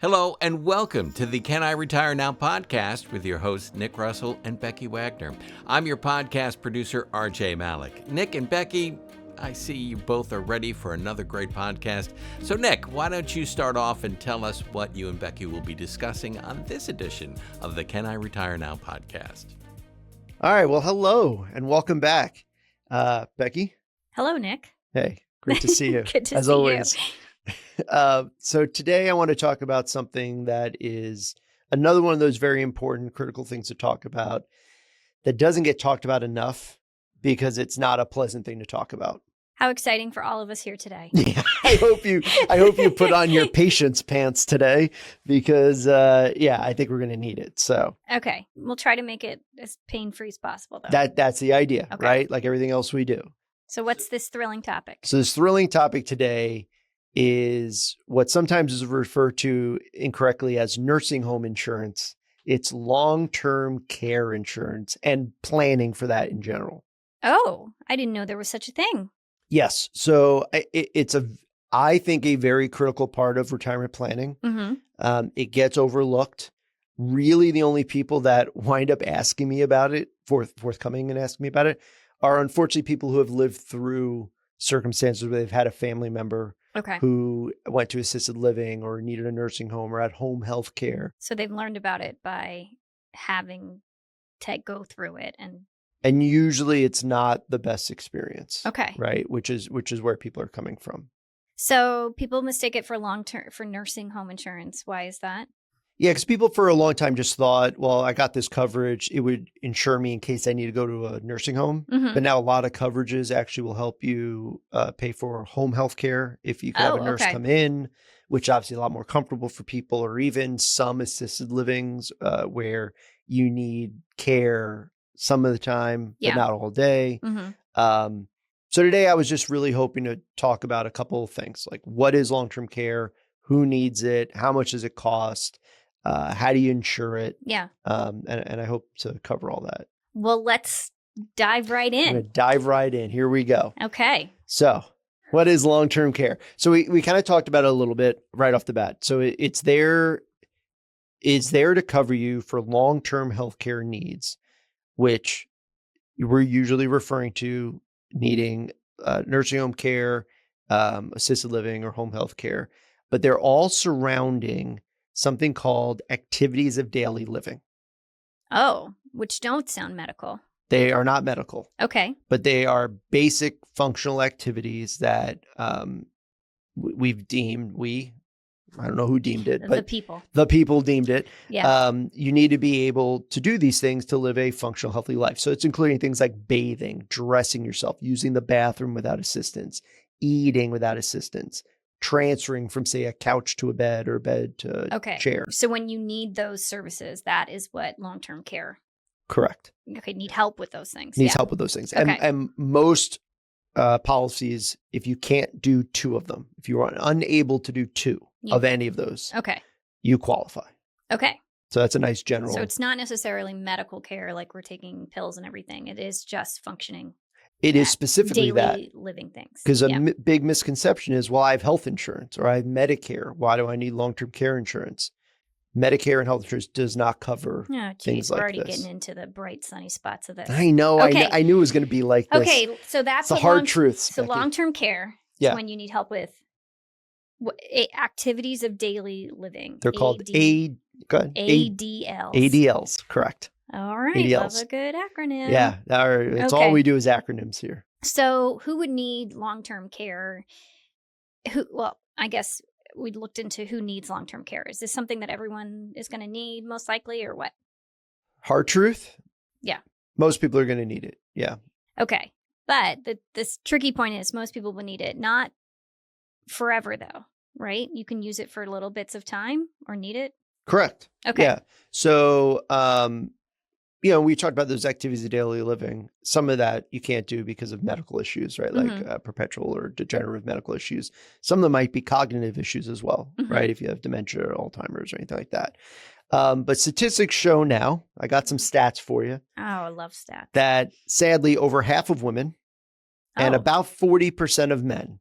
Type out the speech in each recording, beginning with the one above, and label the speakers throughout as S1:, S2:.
S1: Hello and welcome to the Can I Retire Now podcast with your hosts, Nick Russell and Becky Wagoner. I'm your podcast producer, RJ Malik. Nick and Becky, I see you both are ready for another great podcast. So Nick, why don't you start off and tell us what you and Becky will be discussing on this edition of the Can I Retire Now podcast?
S2: All right. Well, hello and welcome back. Becky.
S3: Hello, Nick.
S2: Hey, great to see you.
S3: Good to
S2: as
S3: see
S2: always.
S3: you.
S2: So today I want to talk about something that is another one of those very important, critical things to talk about that doesn't get talked about enough because it's not a pleasant thing to talk about.
S3: How exciting for all of us here today.
S2: Yeah, I hope you put on your patience pants today because, I think we're going to need it. So,
S3: okay. We'll try to make it as pain-free as possible, though.
S2: that's the idea,
S3: Okay.
S2: right? Like everything else we do.
S3: So what's this thrilling topic?
S2: So this thrilling topic today is what sometimes is referred to incorrectly as nursing home insurance. It's long-term care insurance and planning for that in general.
S3: Oh, I didn't know there was such a thing.
S2: Yes. So it's I think a very critical part of retirement planning.
S3: Mm-hmm.
S2: It gets overlooked. Really, the only people that wind up asking me about it, forthcoming and asking me about it, are unfortunately people who have lived through circumstances where they've had a family member who went to assisted living or needed a nursing home or had home health care.
S3: So they've learned about it by having to go through it.
S2: And usually it's not the best experience.
S3: Okay.
S2: Right. Which is where people are coming from.
S3: So people mistake it for for nursing home insurance. Why is that?
S2: Yeah, because people for a long time just thought, well, I got this coverage. It would insure me in case I need to go to a nursing home.
S3: Mm-hmm.
S2: But now a lot of coverages actually will help you pay for home health care if you can have a nurse come in, which obviously a lot more comfortable for people, or even some assisted livings where you need care some of the time, but not all day.
S3: Mm-hmm.
S2: So today I was just really hoping to talk about a couple of things, like what is long-term care, who needs it, how much does it cost, how do you insure it?
S3: Yeah.
S2: And I hope to cover all that.
S3: Well, let's dive right in.
S2: I'm going to dive right in. Here we go.
S3: Okay.
S2: So what is long-term care? So we kind of talked about it a little bit right off the bat. So it's there to cover you for long-term healthcare needs, which we're usually referring to needing nursing home care, assisted living, or home health care. But they're all surrounding something called activities of daily living.
S3: Oh, which don't sound medical.
S2: They are not medical.
S3: Okay.
S2: But they are basic functional activities that we've deemed, I don't know who deemed it, but the people deemed it.
S3: Yeah.
S2: You need to be able to do these things to live a functional, healthy life. So it's including things like bathing, dressing yourself, using the bathroom without assistance, eating without assistance, transferring from, say, a couch to a bed or a bed to a chair.
S3: So when you need those services, that is what long-term care.
S2: Correct.
S3: Okay, need help with those things.
S2: Needs help with those things.
S3: Okay.
S2: And most policies, if you can't do two of them, if you are unable to do two of any of those, you qualify.
S3: Okay.
S2: So that's a nice general.
S3: So it's not necessarily medical care like we're taking pills and everything. It is just functioning.
S2: It is specifically
S3: daily living things.
S2: Because a big misconception is, well, I have health insurance or I have Medicare. Why do I need long-term care insurance? Medicare and health insurance does not cover things like
S3: we're already
S2: this.
S3: getting into the bright, sunny spots of this.
S2: I know.
S3: Okay.
S2: I knew it was going to be like this.
S3: Okay, so that's
S2: the hard truths.
S3: So long-term care is when you need help with activities of daily living.
S2: They're called
S3: ADLs.
S2: ADLs, correct.
S3: All right.
S2: ADLs.
S3: Love a good acronym.
S2: Yeah. It's all we do is acronyms here.
S3: So who would need long-term care? I guess we looked into who needs long-term care. Is this something that everyone is going to need most likely, or what?
S2: Hard truth?
S3: Yeah.
S2: Most people are going to need it. Yeah.
S3: Okay. But this tricky point is most people will need it. Not forever, though, right? You can use it for little bits of time or need it.
S2: Correct.
S3: Okay.
S2: Yeah. So, we talked about those activities of daily living. Some of that you can't do because of medical issues, right? Like perpetual or degenerative medical issues. Some of them might be cognitive issues as well, right? If you have dementia or Alzheimer's or anything like that. But statistics show now, I got some stats for you.
S3: Oh, I love stats.
S2: That sadly, over half of women and about 40% of men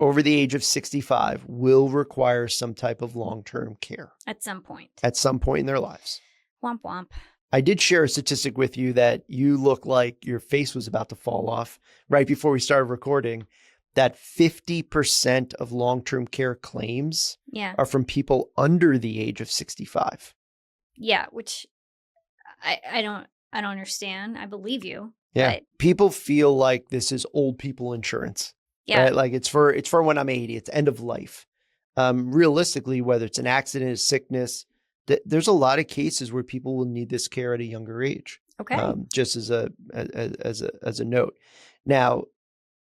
S2: over the age of 65 will require some type of long-term care
S3: At some point.
S2: at some point in their lives.
S3: Womp womp.
S2: I did share a statistic with you that you look like your face was about to fall off right before we started recording, that 50% of long-term care claims
S3: Yeah.
S2: are from people under the age of 65.
S3: Yeah, which I don't understand. I believe you.
S2: Yeah.
S3: But
S2: People feel like this is old people insurance.
S3: yeah.
S2: Right? Like it's for when I'm 80, it's end of life. Realistically, whether it's an accident, a sickness, there's a lot of cases where people will need this care at a younger age.
S3: Okay.
S2: Just as a note. Now,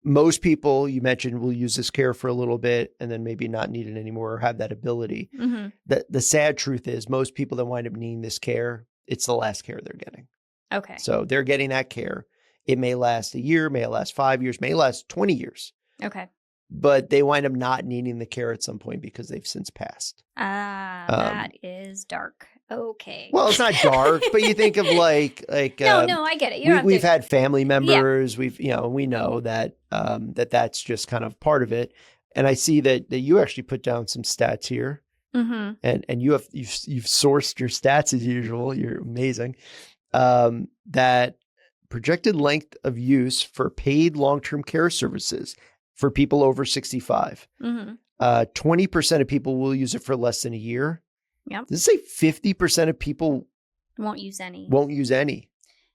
S2: most people you mentioned will use this care for a little bit and then maybe not need it anymore or have that ability.
S3: Mm-hmm.
S2: The sad truth is most people that wind up needing this care, it's the last care they're getting.
S3: Okay.
S2: So they're getting that care. It may last a year, may last 5 years, may last 20 years.
S3: Okay.
S2: But they wind up not needing the care at some point because they've since passed.
S3: That is dark. Okay.
S2: Well, it's not dark, but you think of like
S3: no, I get it.
S2: We've had family members. Yeah. We know that that's just kind of part of it. And I see that you actually put down some stats here,
S3: mm-hmm.
S2: and you've sourced your stats as usual. You're amazing. That projected length of use for paid long-term care services for people over 65.
S3: Mm-hmm.
S2: 20% of people will use it for less than a year.
S3: Yep.
S2: Does it say 50% of people
S3: won't use any?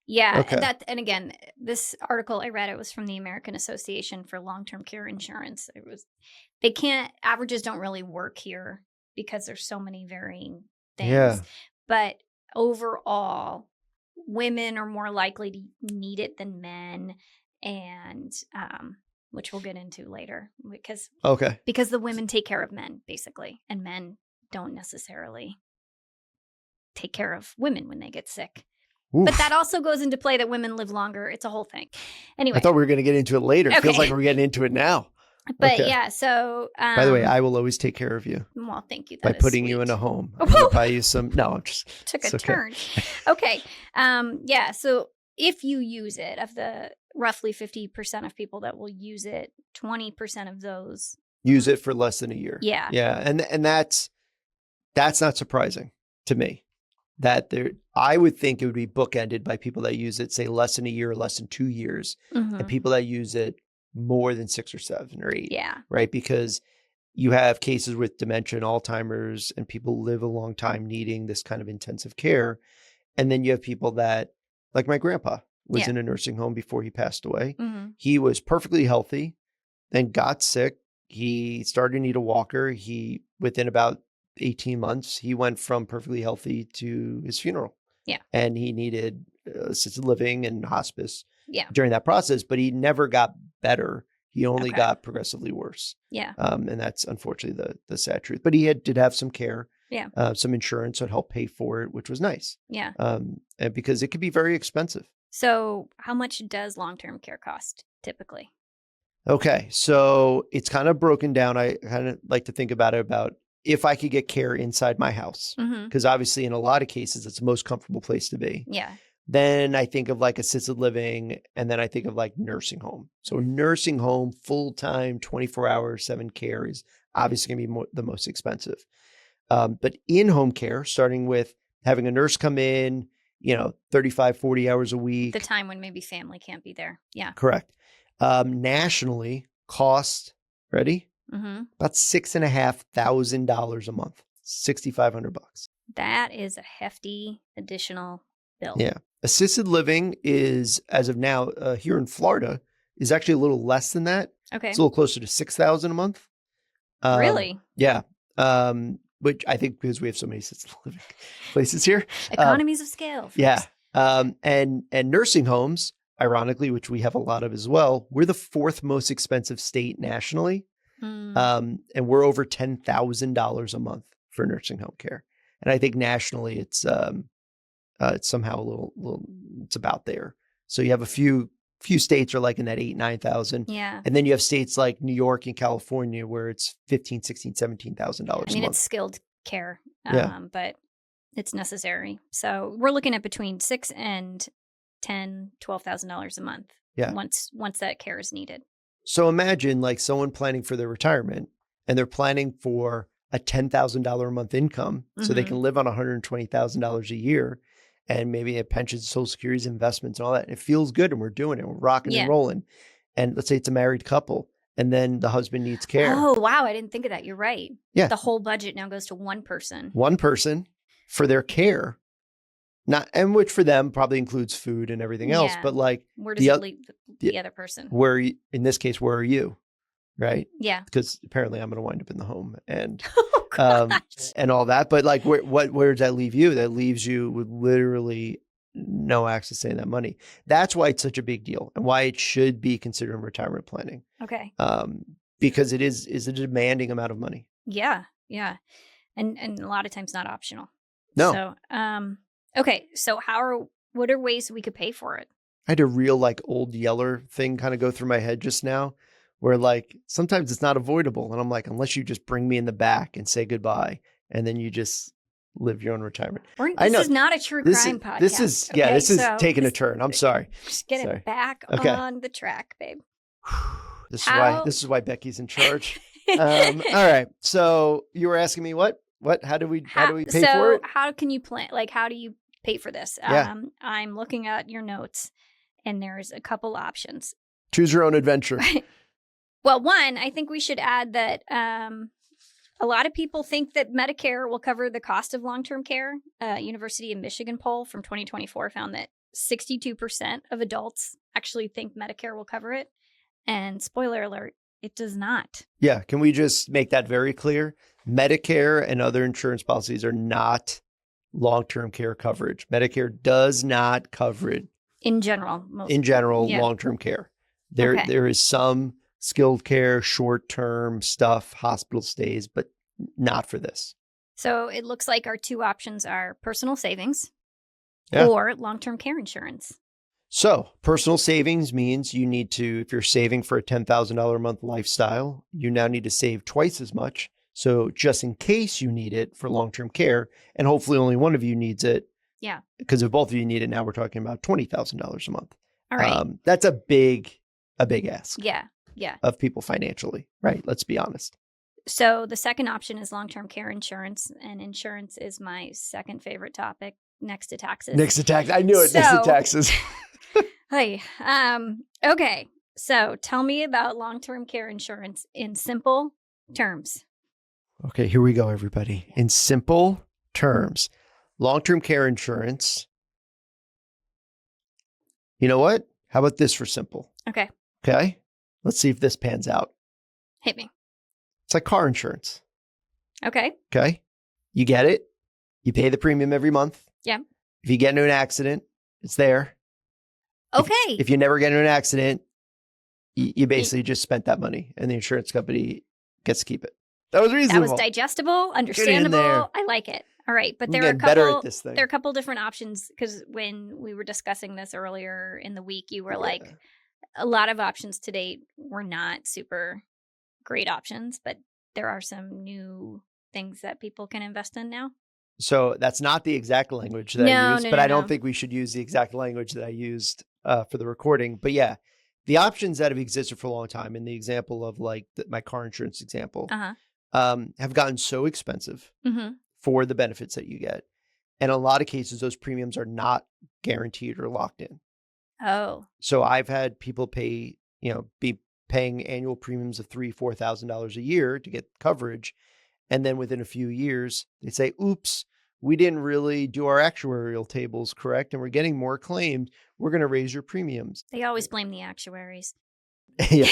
S2: Yeah.
S3: Okay. And again, this article I read, it was from the American Association for Long-Term Care Insurance. Averages don't really work here because there's so many varying things.
S2: Yeah.
S3: But overall, women are more likely to need it than men, and which we'll get into later because the women take care of men basically, and men don't necessarily take care of women when they get sick. Oof. But that also goes into play that women live longer. It's a whole thing. Anyway,
S2: I thought we were going to get into it later. It feels like we're getting into it now.
S3: But yeah, so
S2: by the way, I will always take care of you.
S3: Well, thank you.
S2: By putting you in a home. I'll buy you some. No, I'm just
S3: took a turn. Okay. Yeah. So if you use it, of the roughly 50% of people that will use it, 20% of those
S2: use it for less than a year.
S3: Yeah.
S2: Yeah. And that's not surprising to me. That I would think it would be bookended by people that use it, say less than a year, less than 2 years,
S3: mm-hmm.
S2: and people that use it more than 6 or 7 or 8.
S3: Yeah.
S2: Right. Because you have cases with dementia and Alzheimer's, and people live a long time needing this kind of intensive care. And then you have people that, like my grandpa, was in a nursing home before he passed away.
S3: Mm-hmm.
S2: He was perfectly healthy, then got sick. He started to need a walker. Within about 18 months, he went from perfectly healthy to his funeral.
S3: Yeah.
S2: And he needed assisted living and hospice
S3: during
S2: that process, but he never got better. He only got progressively worse.
S3: Yeah.
S2: And that's unfortunately the sad truth. But he did have some care.
S3: Yeah.
S2: Some insurance that helped pay for it, which was nice.
S3: Yeah.
S2: And because it could be very expensive.
S3: So how much does long-term care cost typically?
S2: Okay. So it's kind of broken down. I kind of like to think about it about if I could get care inside my house, because obviously in a lot of cases, it's the most comfortable place to be.
S3: Yeah.
S2: Then I think of like assisted living, and then I think of like nursing home. So nursing home, full-time, 24-hour, 7 care is obviously going to be the most expensive. But in-home care, starting with having a nurse come in, 35, 40 hours a week.
S3: The time when maybe family can't be there. Yeah.
S2: Correct. Nationally, cost, ready?
S3: Mm-hmm.
S2: About $6,500 a month, $6,500.
S3: That is a hefty additional bill.
S2: Yeah. Assisted living is, as of now, here in Florida, is actually a little less than that.
S3: Okay.
S2: It's a little closer to $6,000 a month.
S3: Really?
S2: Yeah. Which I think because we have so many assisted living places here.
S3: Economies of scale. Folks.
S2: Yeah. And nursing homes, ironically, which we have a lot of as well, we're the 4th most expensive state nationally. And we're over $10,000 a month for nursing home care. And I think nationally it's somehow a little it's about there. So you have a few states are like in that 8,000-9,000.
S3: Yeah.
S2: And then you have states like New York and California where it's $15,000, $16,000, $17,000 a month.
S3: It's skilled care, but it's necessary. So we're looking at between $6,000 and $10,000, $12,000 a month.
S2: Yeah.
S3: Once that care is needed.
S2: So imagine like someone planning for their retirement and they're planning for a $10,000 a month income so they can live on $120,000 a year and maybe have pensions, social securities, investments and all that. And it feels good and we're doing it. We're rocking and rolling. And let's say it's a married couple and then the husband needs care.
S3: Oh, wow. I didn't think of that. You're right.
S2: Yeah.
S3: The whole budget now goes to one person.
S2: One person for their care. Not, and which for them probably includes food and everything else, but like
S3: where does it leave the other person?
S2: Where, in this case, where are you? Right?
S3: Yeah.
S2: Because apparently I'm going to wind up in the home and and all that. But like, where does that leave you? That leaves you with literally no access to that money. That's why it's such a big deal and why it should be considered in retirement planning.
S3: Okay.
S2: Because it is a demanding amount of money.
S3: Yeah. Yeah. And a lot of times not optional.
S2: No.
S3: So, okay. So what are ways we could pay for it?
S2: I had a real like old Yeller thing kind of go through my head just now where like sometimes it's not avoidable. And I'm like, unless you just bring me in the back and say goodbye and then you just live your own retirement.
S3: This is not a true crime podcast.
S2: This is, okay? This is taking a turn. I'm sorry.
S3: Just get it back on the track, babe.
S2: This is why Becky's in charge. All right. So you were asking me what? How do we pay for it?
S3: How can you plan? Like, how do you pay for this?
S2: Yeah.
S3: I'm looking at your notes and there's a couple options.
S2: Choose your own adventure.
S3: Well, one, I think we should add that a lot of people think that Medicare will cover the cost of long-term care. University of Michigan poll from 2024 found that 62% of adults actually think Medicare will cover it. And spoiler alert, it does not.
S2: Yeah. Can we just make that very clear? Medicare and other insurance policies are not long-term care coverage. Medicare does not cover it.
S3: In general.
S2: Long-term care. There is some skilled care, short-term stuff, hospital stays, but not for this.
S3: So it looks like our two options are personal savings or long-term care insurance.
S2: So personal savings means you need to, if you're saving for a $10,000 a month lifestyle, you now need to save twice as much. So just in case you need it for long-term care, and hopefully only one of you needs it.
S3: Yeah.
S2: Because if both of you need it, now we're talking about $20,000 a month.
S3: All right.
S2: That's a big ask.
S3: Yeah. Yeah.
S2: Of people financially, right? Let's be honest.
S3: So the second option is long-term care insurance, and insurance is my second favorite topic next to taxes.
S2: Next to taxes. I knew it. Next to taxes.
S3: Hey. Okay. So tell me about long-term care insurance in simple terms.
S2: Okay, here we go, everybody. In simple terms, long-term care insurance. You know what? How about this for simple?
S3: Okay.
S2: Okay. Let's see if this pans out.
S3: Hit me.
S2: It's like car insurance.
S3: Okay.
S2: Okay. You get it. You pay the premium every month.
S3: Yeah.
S2: If you get into an accident, it's there.
S3: Okay.
S2: If you never get into an accident, you basically just spent that money and the insurance company gets to keep it. That was reasonable.
S3: That was digestible, understandable. I like it. All right. But there are a couple different options because when we were discussing this earlier in the week, you were like, a lot of options to date were not super great options, but there are some new things that people can invest in now.
S2: So that's not the exact language that I used, but I don't think we should use the exact language that I used for the recording. But yeah, the options that have existed for a long time, in the example of like my car insurance example, have gotten so expensive for the benefits that you get. And in a lot of cases, those premiums are not guaranteed or locked in.
S3: Oh.
S2: So I've had people be paying annual premiums of $3,000-$4,000 a year to get coverage. And then within a few years, they say, oops, we didn't really do our actuarial tables correct. And we're getting more claims. We're going to raise your premiums.
S3: They always blame the actuaries.
S2: Yeah.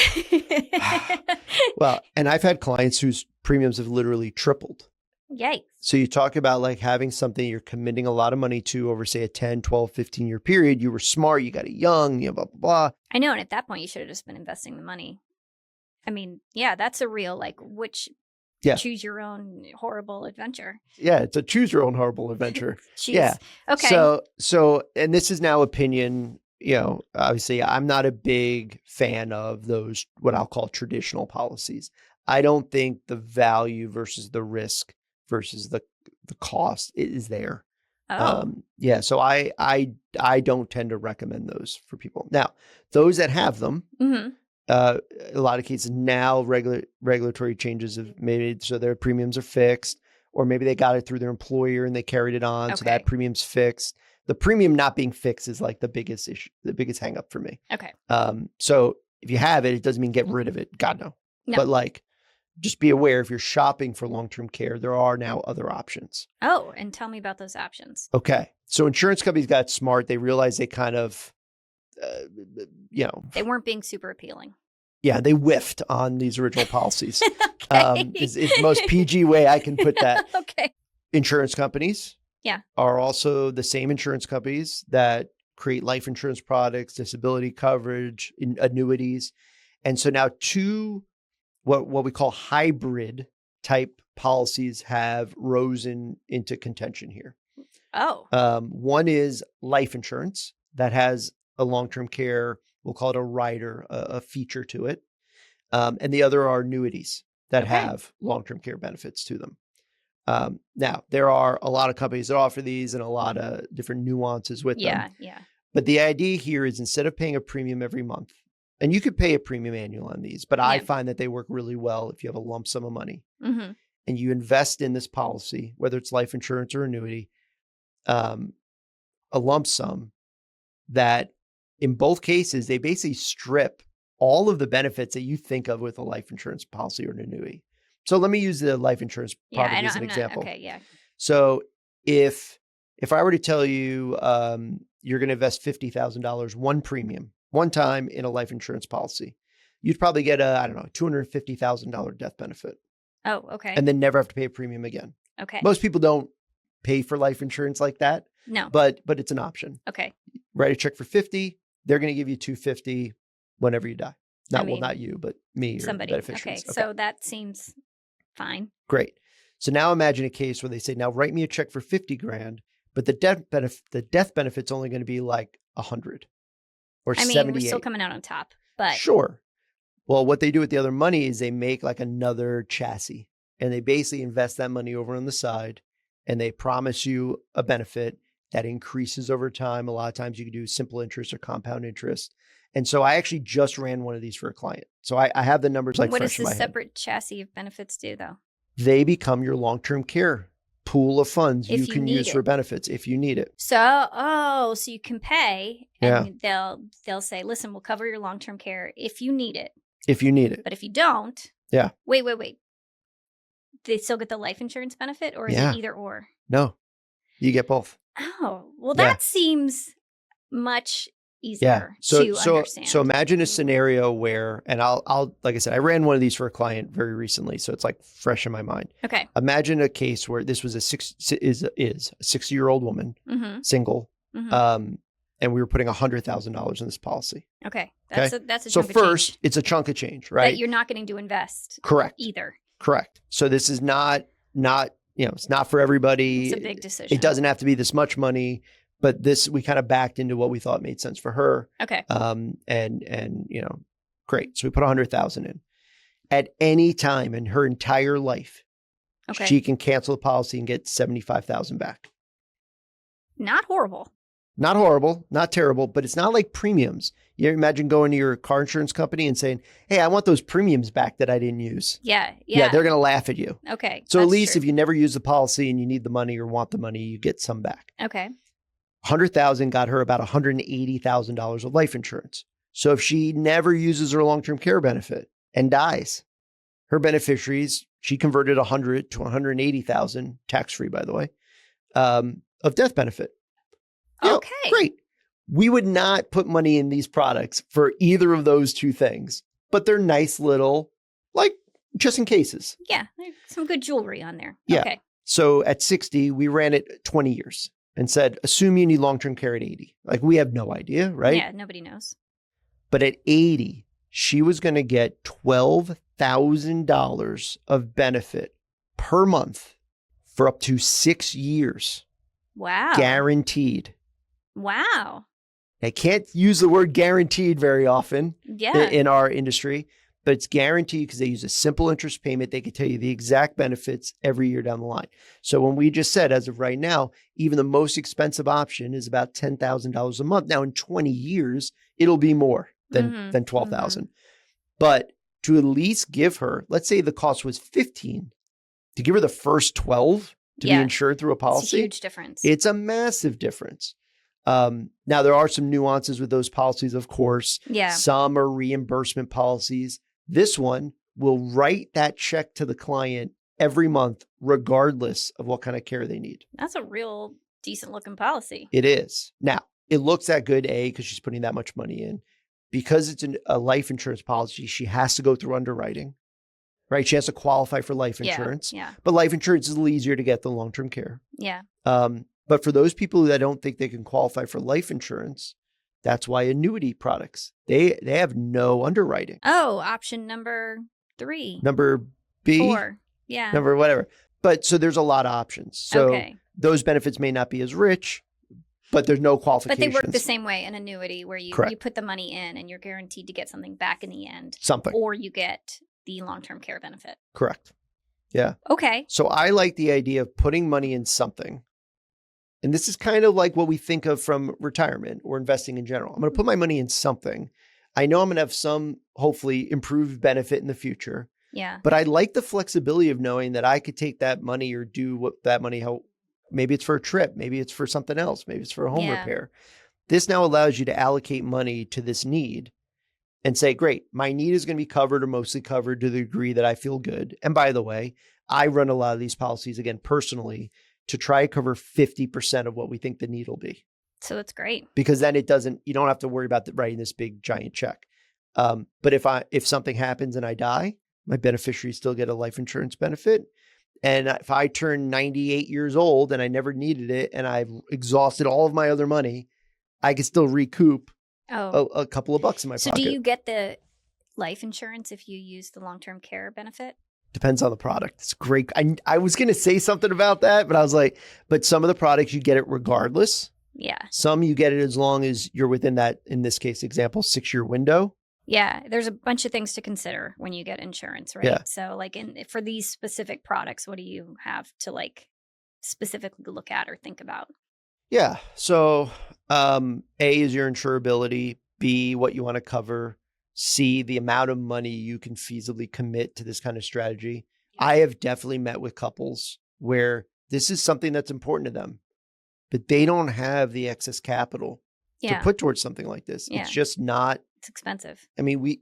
S2: Well, and I've had clients whose premiums have literally tripled.
S3: Yikes.
S2: So you talk about like having something you're committing a lot of money to over, say, a 10, 12, 15-year period. You were smart. You got it young, blah, blah, blah.
S3: I know. And at that point, you should have just been investing the money. I mean, yeah, that's a real, like, choose your own horrible adventure.
S2: Yeah, it's a choose your own horrible adventure.
S3: Yeah. Okay.
S2: So, and this is now opinion. Obviously, I'm not a big fan of those, what I'll call traditional policies. I don't think the value versus the risk versus the cost is there.
S3: Oh.
S2: So I don't tend to recommend those for people. Now, those that have them, A lot of cases now, regulatory changes have made it so their premiums are fixed, or maybe they got it through their employer and they carried it on, so that premium's fixed. The premium not being fixed is like the biggest issue, the biggest hang up for me.
S3: Okay.
S2: So if you have it, it doesn't mean get rid of it. God, no. But like, just be aware if you're shopping for long-term care, there are now other options.
S3: Oh, and tell me about those options.
S2: Okay. So insurance companies got smart. They realized they kind of,
S3: they weren't being super appealing.
S2: Yeah, they whiffed on these original policies.
S3: Okay.
S2: Is the most PG way I can put that.
S3: Okay.
S2: Insurance companies are also the same insurance companies that create life insurance products, disability coverage, annuities. And so now two, what we call hybrid type policies have risen into contention here.
S3: Oh.
S2: One is life insurance that has a long-term care, we'll call it a rider, a feature to it. And the other are annuities that have long-term care benefits to them. Now, there are a lot of companies that offer these and a lot of different nuances with them.
S3: Yeah.
S2: But the idea here is instead of paying a premium every month, and you could pay a premium annual on these, but I find that they work really well if you have a lump sum of money and you invest in this policy, whether it's life insurance or annuity, a lump sum that in both cases, they basically strip all of the benefits that you think of with a life insurance policy or an annuity. So let me use the life insurance product as an example.
S3: Okay, yeah.
S2: So if I were to tell you you're going to invest $50,000 one premium, one time in a life insurance policy, you'd probably get a, $250,000 death benefit.
S3: Oh, okay.
S2: And then never have to pay a premium again.
S3: Okay.
S2: Most people don't pay for life insurance like that.
S3: No.
S2: But it's an option.
S3: Okay.
S2: Write a check for $50,000. They're going to give you $250,000 whenever you die. Not you, but me or
S3: somebody.
S2: beneficiaries.
S3: Okay. So that seems fine.
S2: Great. So now imagine a case where they say, now write me a check for $50,000, but the death benefit's only going to be like $100 or $78.
S3: We're still coming out on top, but
S2: sure. Well, what they do with the other money is they make like another chassis and they basically invest that money over on the side and they promise you a benefit that increases over time. A lot of times you can do simple interest or compound interest. And so I actually just ran one of these for a client. So I have the numbers like
S3: what
S2: fresh in my head.
S3: What does the separate chassis of benefits do though?
S2: They become your long-term care pool of funds you can use for benefits if you need it.
S3: So you can pay and they'll say, listen, we'll cover your long-term care if you need it.
S2: If you need it.
S3: But if you don't.
S2: Yeah.
S3: Wait. They still get the life insurance benefit or is it either or?
S2: No, you get both.
S3: Oh, well, that seems much easier to understand.
S2: So imagine a scenario where, and I'll like I said, I ran one of these for a client very recently, so it's like fresh in my mind.
S3: Okay.
S2: Imagine a case where this was a 60-year-old woman, single, and we were putting $100,000 in this policy.
S3: Okay, that's a chunk
S2: so
S3: of
S2: first,
S3: change
S2: it's a chunk of change, right?
S3: that you're not getting to invest.
S2: Correct.
S3: Either.
S2: Correct. So this is not it's not for everybody.
S3: It's a big decision.
S2: It doesn't have to be this much money, but this, we kind of backed into what we thought made sense for her.
S3: Okay.
S2: And great. So we put 100,000 in. At any time in her entire life, she can cancel the policy and get 75,000 back.
S3: Not horrible.
S2: Not horrible, not terrible, but it's not like premiums. You imagine going to your car insurance company and saying, hey, I want those premiums back that I didn't use.
S3: Yeah.
S2: They're going to laugh at you.
S3: Okay.
S2: So at least if you never use the policy and you need the money or want the money, you get some back.
S3: Okay.
S2: 100,000 got her about $180,000 of life insurance. So if she never uses her long-term care benefit and dies, her beneficiaries, she converted 100 to 180,000, tax-free, by the way, of death benefit.
S3: Okay.
S2: Great. We would not put money in these products for either of those two things, but they're nice little, like, just in cases.
S3: Yeah. There's some good jewelry on there.
S2: Yeah.
S3: Okay.
S2: So at 60, we ran it 20 years and said, assume you need long-term care at 80. Like, we have no idea, right?
S3: Yeah. Nobody knows.
S2: But at 80, she was going to get $12,000 of benefit per month for up to 6 years.
S3: Wow.
S2: Guaranteed.
S3: Wow.
S2: I can't use the word guaranteed very often in our industry, but it's guaranteed because they use a simple interest payment. They can tell you the exact benefits every year down the line. So when we just said, as of right now, even the most expensive option is about $10,000 a month. Now in 20 years, it'll be more than $12,000. But to at least give her, let's say the cost was 15, to give her the first 12 to be insured through a policy.
S3: It's a huge difference.
S2: It's a massive difference. Now, there are some nuances with those policies, of course.
S3: Yeah.
S2: Some are reimbursement policies. This one will write that check to the client every month, regardless of what kind of care they need.
S3: That's a real decent looking policy.
S2: It is. Now, it looks that good, A, because she's putting that much money in. Because it's a life insurance policy, she has to go through underwriting, right? She has to qualify for life insurance.
S3: Yeah.
S2: But life insurance is a little easier to get than long-term care.
S3: Yeah.
S2: But for those people that don't think they can qualify for life insurance, that's why annuity products, they have no underwriting.
S3: Oh, option number 3.
S2: Number B.
S3: 4. Yeah.
S2: Number whatever. But so there's a lot of options. So those benefits may not be as rich, but there's no qualifications.
S3: But they work the same way, an annuity where you put the money in and you're guaranteed to get something back in the end.
S2: Something.
S3: Or you get the long-term care benefit.
S2: Correct. Yeah.
S3: Okay.
S2: So I like the idea of putting money in something. And this is kind of like what we think of from retirement or investing in general. I'm going to put my money in something. I know I'm going to have some, hopefully, improved benefit in the future.
S3: Yeah.
S2: But I like the flexibility of knowing that I could take that money or do what that money, maybe it's for a trip, maybe it's for something else, maybe it's for a home repair. This now allows you to allocate money to this need and say, great, my need is going to be covered or mostly covered to the degree that I feel good. And by the way, I run a lot of these policies, again, personally, to try to cover 50% of what we think the need will be.
S3: So that's great.
S2: Because then you don't have to worry about writing this big giant check. But if something happens and I die, my beneficiaries still get a life insurance benefit. And if I turn 98 years old and I never needed it and I've exhausted all of my other money, I can still recoup a couple of bucks in my pocket.
S3: So do you get the life insurance if you use the long-term care benefit?
S2: Depends on the product. It's great. I was going to say something about that, but I was like, but some of the products you get it regardless.
S3: Yeah.
S2: Some you get it as long as you're within that, in this case, example, 6-year window.
S3: Yeah. There's a bunch of things to consider when you get insurance, right?
S2: Yeah.
S3: So like for these specific products, what do you have to like specifically look at or think about?
S2: Yeah. So A is your insurability. B, what you want to cover. C, the amount of money you can feasibly commit to this kind of strategy. I have definitely met with couples where this is something that's important to them, but they don't have the excess capital to put towards something like this.
S3: Yeah.
S2: It's just not.
S3: It's expensive.
S2: I mean,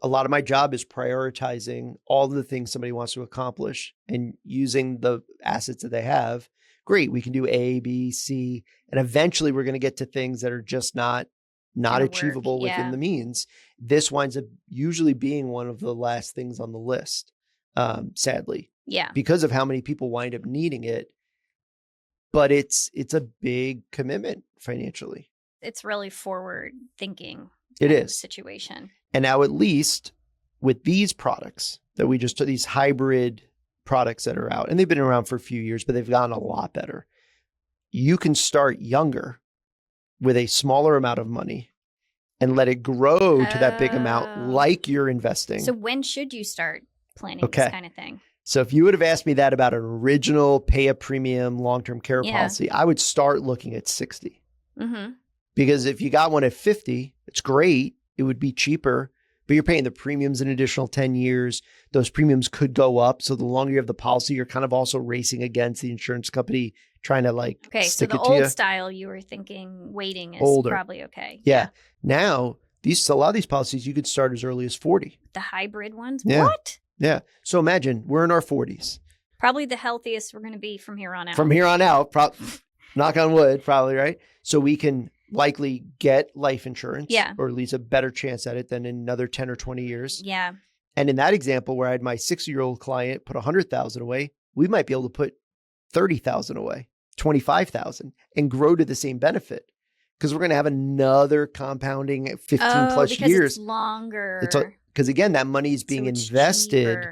S2: a lot of my job is prioritizing all of the things somebody wants to accomplish and using the assets that they have. Great. We can do A, B, C, and eventually we're going to get to things that are just not achievable within the means. This winds up usually being one of the last things on the list, sadly.
S3: Yeah.
S2: Because of how many people wind up needing it. But it's a big commitment financially.
S3: It's really forward thinking.
S2: It is.
S3: Situation.
S2: And now at least with these products that we just took, these hybrid products that are out, and they've been around for a few years, but they've gotten a lot better. You can start younger with a smaller amount of money and let it grow to that big amount like you're investing.
S3: So when should you start planning this kind of thing?
S2: So if you would have asked me that about an original pay a premium long-term care policy, I would start looking at 60.
S3: Mm-hmm.
S2: Because if you got one at 50, it's great. It would be cheaper, but you're paying the premiums an additional 10 years. Those premiums could go up. So the longer you have the policy, you're kind of also racing against the insurance company trying to stick it to you.
S3: So the old style you were thinking waiting is probably okay.
S2: Yeah. Now, a lot of these policies, you could start as early as 40.
S3: The hybrid ones?
S2: Yeah.
S3: What?
S2: Yeah. So imagine we're in our 40s.
S3: Probably the healthiest we're going to be from here on out.
S2: From here on out, knock on wood, probably, right? So we can likely get life insurance, or at least a better chance at it than in another 10 or 20 years.
S3: Yeah.
S2: And in that example where I had my 60-year-old client put $100,000 away, we might be able to put $30,000 away, $25,000, and grow to the same benefit because we're going to have another compounding 15 plus years.
S3: It's longer.
S2: Because again, that money is being invested,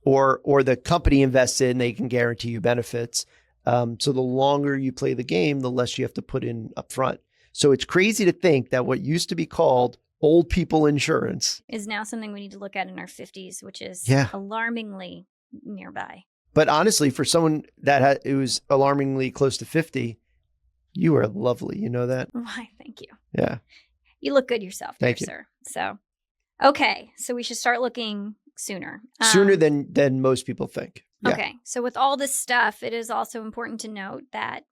S2: or the company invested, and they can guarantee you benefits. So the longer you play the game, the less you have to put in up front. So it's crazy to think that what used to be called old people insurance
S3: is now something we need to look at in our 50s, which is alarmingly nearby.
S2: But honestly, for someone that it was alarmingly close to 50, you are lovely. You know that?
S3: Why? Thank you.
S2: Yeah.
S3: You look good yourself,
S2: Thank you,
S3: sir. So Okay, so we should start looking sooner.
S2: Sooner than most people think. Yeah.
S3: Okay, so with all this stuff, it is also important to note that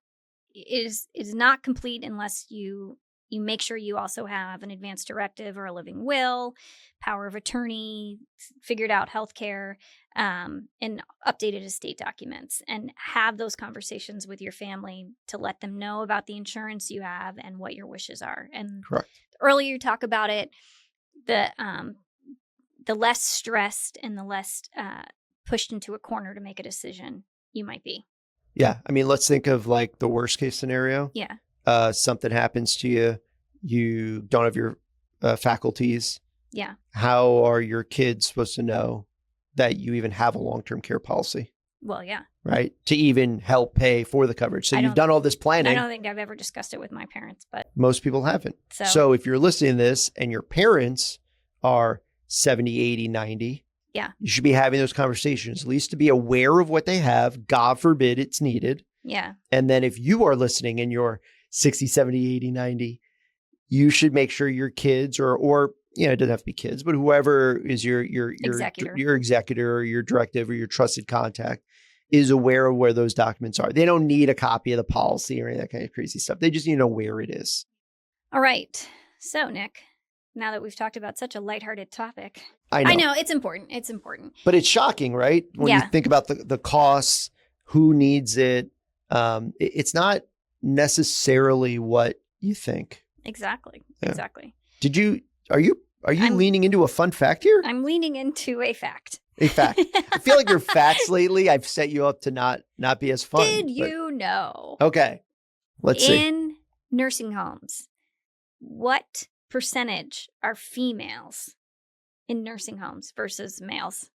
S3: it is not complete unless you make sure you also have an advance directive or a living will, power of attorney, figured out healthcare, and updated estate documents, and have those conversations with your family to let them know about the insurance you have and what your wishes are. And
S2: Correct.
S3: the earlier you talk about it, the less stressed and the less pushed into a corner to make a decision you might be.
S2: Yeah. I mean, let's think of like the worst case scenario.
S3: Yeah.
S2: Something happens to you. You don't have your faculties.
S3: Yeah.
S2: How are your kids supposed to know that you even have a long-term care policy?
S3: Well, yeah.
S2: Right. To even help pay for the coverage. So you've done all this planning.
S3: I don't think I've ever discussed it with my parents, but
S2: most people haven't. So if you're listening to this and your parents are 70, 80, 90,
S3: yeah,
S2: you should be having those conversations, at least to be aware of what they have. God forbid it's needed.
S3: Yeah. And
S2: then if you are listening and you're 60, 70, 80, 90, you should make sure your kids or you know, it doesn't have to be kids, but whoever is your executor or your directive or your trusted contact is aware of where those documents are. They don't need a copy of the policy or any of that kind of crazy stuff. They just need to know where it is.
S3: All right. So, Nick, now that we've talked about such a lighthearted topic,
S2: I know
S3: it's important. It's important.
S2: But it's shocking, right? When you think about the costs, who needs it, it's not necessarily what you think.
S3: Exactly.
S2: Yeah.
S3: Exactly.
S2: Are you leaning into a fun fact here?
S3: I'm leaning into a fact.
S2: A fact. I feel like your facts lately, I've set you up to not be as fun.
S3: Did you know?
S2: Okay. Let's see.
S3: In nursing homes, what percentage are females in nursing homes versus males?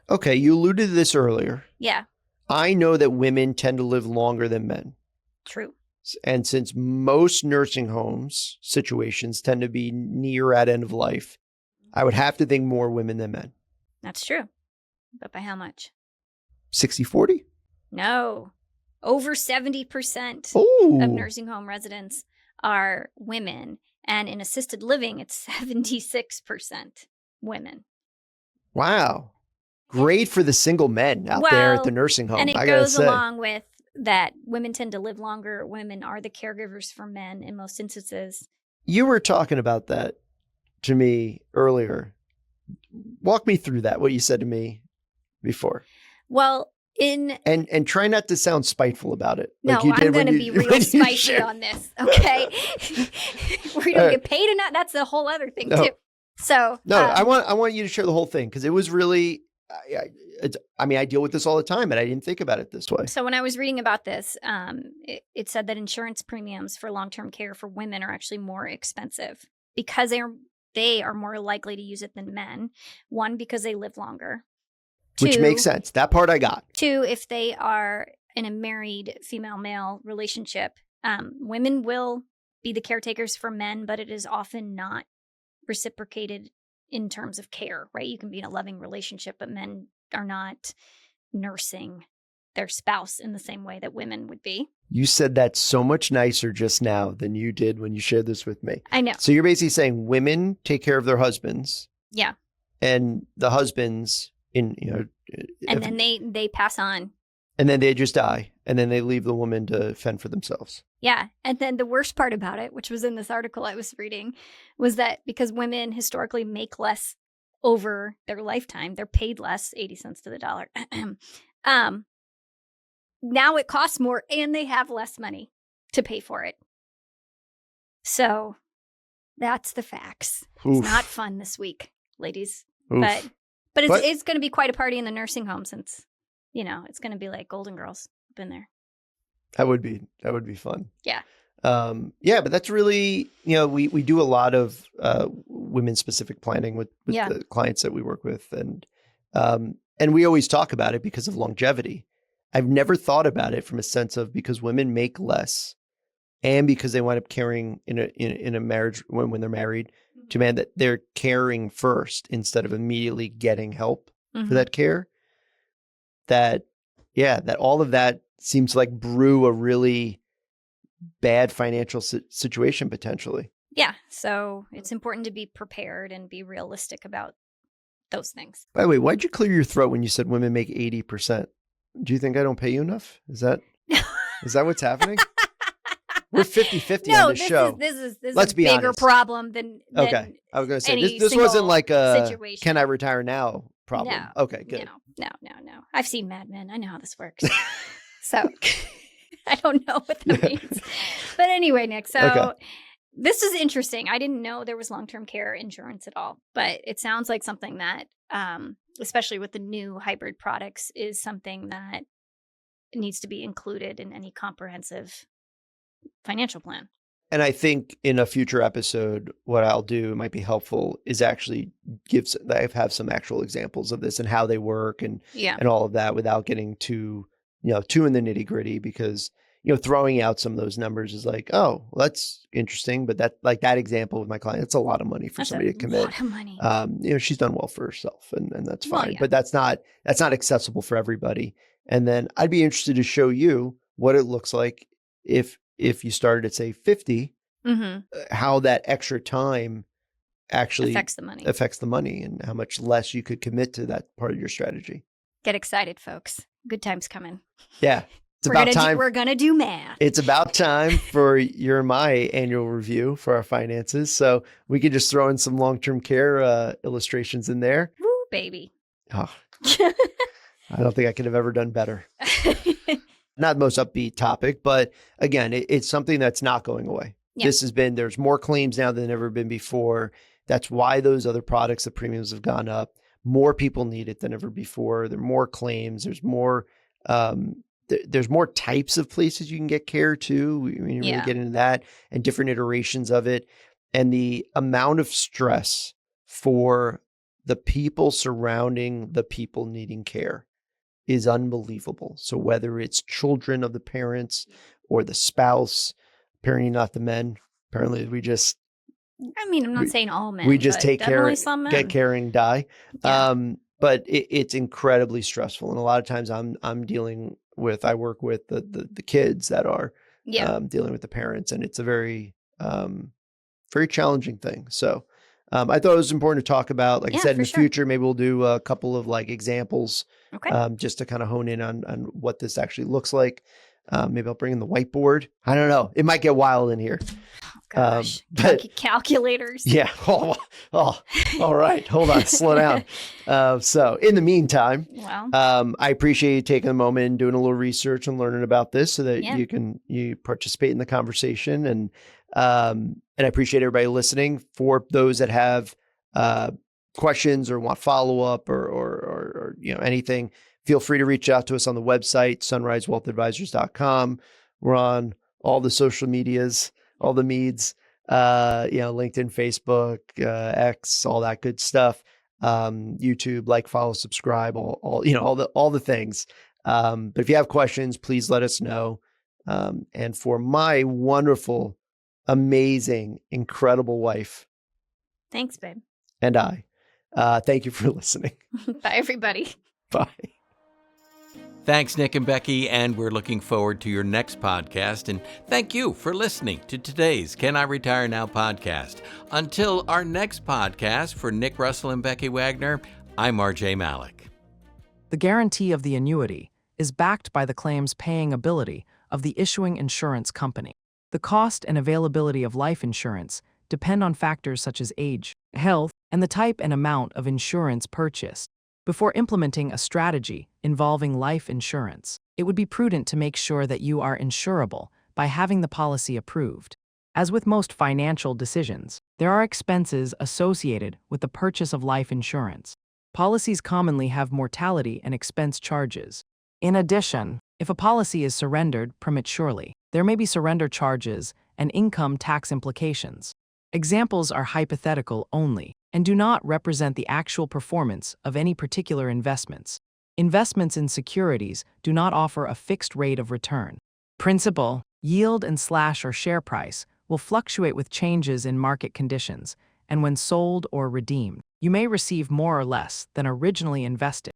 S2: Okay. You alluded to this earlier.
S3: Yeah.
S2: I know that women tend to live longer than men.
S3: True.
S2: And since most nursing homes situations tend to be near at end of life, I would have to think more women than men.
S3: That's true. But by how much?
S2: 60-40?
S3: No. Over 70% of nursing home residents are women. And in assisted living, it's 76% women.
S2: Wow. Great for the single men out there at the nursing home.
S3: And it goes along with that women tend to live longer. Women are the caregivers for men in most instances.
S2: You were talking about that to me earlier. Walk me through that, what you said to me before.
S3: Well,
S2: and try not to sound spiteful about it.
S3: No,
S2: like
S3: I'm going to be real spicy on this, okay? We don't get paid enough. That's the whole other thing, too. So
S2: I want you to share the whole thing because it was really... I deal with this all the time, and I didn't think about it this way.
S3: So when I was reading about this, it said that insurance premiums for long-term care for women are actually more expensive because they are more likely to use it than men. One, because they live longer.
S2: Which makes sense. That part I got.
S3: Two, if they are in a married female-male relationship, women will be the caretakers for men, but it is often not reciprocated in terms of care, right? You can be in a loving relationship, but men are not nursing their spouse in the same way that women would be.
S2: You said that so much nicer just now than you did when you shared this with me.
S3: I know.
S2: So you're basically saying women take care of their husbands.
S3: Yeah.
S2: And the husbands and
S3: then they pass on.
S2: And then they just die. And then they leave the woman to fend for themselves.
S3: Yeah. And then the worst part about it, which was in this article I was reading, was that because women historically make less over their lifetime, they're paid less, 80 cents to the dollar. Now it costs more and they have less money to pay for it. So that's the facts. Oof. It's not fun this week, ladies. Oof. But it's going to be quite a party in the nursing home since, it's going to be like Golden Girls up in there.
S2: That would be fun.
S3: Yeah.
S2: But that's really, we do a lot of women specific planning with the clients that we work with. And we always talk about it because of longevity. I've never thought about it from a sense of because women make less and because they wind up caring in a marriage when they're married to a man that they're caring first instead of immediately getting help for that care. That all of that seems like brew a really bad financial situation potentially.
S3: Yeah. So it's important to be prepared and be realistic about those things.
S2: By the way, why'd you clear your throat when you said women make 80%? Do you think I don't pay you enough? Is that what's happening? We're 50-50 on this show.
S3: This is
S2: Let's
S3: a
S2: be
S3: bigger
S2: honest.
S3: problem than
S2: okay. I was going to say,
S3: any
S2: this wasn't like a
S3: situation.
S2: can I retire now problem.
S3: No.
S2: Okay, good.
S3: No. I've seen Mad Men. I know how this works. So I don't know what that means. But anyway, Nick, so this is interesting. I didn't know there was long-term care insurance at all, but it sounds like something that, especially with the new hybrid products, is something that needs to be included in any comprehensive financial plan.
S2: And I think in a future episode, what I'll do, it might be helpful, is actually have some actual examples of this and how they work and all of that without getting too in the nitty gritty, because, throwing out some of those numbers is like, oh, well, that's interesting. But that example with my client, it's a lot of money for somebody to commit.
S3: That's a lot of money.
S2: She's done well for herself and that's fine.
S3: Well, yeah.
S2: But that's not accessible for everybody. And then I'd be interested to show you what it looks like if you started at, say, 50, how that extra time actually affects the money and how much less you could commit to that part of your strategy.
S3: Get excited, folks. Good time's coming.
S2: Yeah.
S3: We're going to do math.
S2: It's about time for your and my annual review for our finances. So we could just throw in some long-term care illustrations in there.
S3: Woo, baby.
S2: Oh, I don't think I could have ever done better. Not the most upbeat topic, but again, it's something that's not going away. Yeah. There's more claims now than ever been before. That's why those other products, the premiums have gone up. More people need it than ever before. There are more claims. There's more types of places you can get care too. We really get into that and different iterations of it. And the amount of stress for the people surrounding the people needing care is unbelievable. So whether it's children of the parents or the spouse, apparently not the men. Apparently
S3: I'm not saying all men.
S2: We just take care,
S3: get
S2: care and die.
S3: Yeah.
S2: But it's incredibly stressful. And a lot of times I work with the kids that are dealing with the parents, and it's a very, very challenging thing. So I thought it was important to talk about, like I said, in the future, maybe we'll do a couple of examples, just to kind of hone in on what this actually looks like. Maybe I'll bring in the whiteboard. I don't know. It might get wild in here.
S3: Oh, gosh. Calculators.
S2: Yeah. Oh, all right. Hold on. Slow down. So in the meantime, I appreciate you taking a moment and doing a little research and learning about this so that you participate in the conversation. And I appreciate everybody listening. For those that have questions or want follow-up or anything, feel free to reach out to us on the website, sunrisewealthadvisors.com. We're on all the social medias, all the meds, LinkedIn, Facebook, X, all that good stuff. YouTube, follow, subscribe, all the things. But if you have questions, please let us know. And for my wonderful, amazing, incredible wife.
S3: Thanks, babe.
S2: And I, thank you for listening.
S3: Bye, everybody.
S2: Bye.
S1: Thanks, Nick and Becky, and we're looking forward to your next podcast. And thank you for listening to today's Can I Retire Now podcast. Until our next podcast, for Nick Russell and Becky Wagoner, I'm RJ Malik.
S4: The guarantee of the annuity is backed by the claims paying ability of the issuing insurance company. The cost and availability of life insurance depend on factors such as age, health, and the type and amount of insurance purchased. Before implementing a strategy involving life insurance, it would be prudent to make sure that you are insurable by having the policy approved. As with most financial decisions, there are expenses associated with the purchase of life insurance. Policies commonly have mortality and expense charges. In addition, if a policy is surrendered prematurely, there may be surrender charges and income tax implications. Examples are hypothetical only and do not represent the actual performance of any particular investments. Investments in securities do not offer a fixed rate of return. Principal, yield, and or share price will fluctuate with changes in market conditions, and when sold or redeemed, you may receive more or less than originally invested.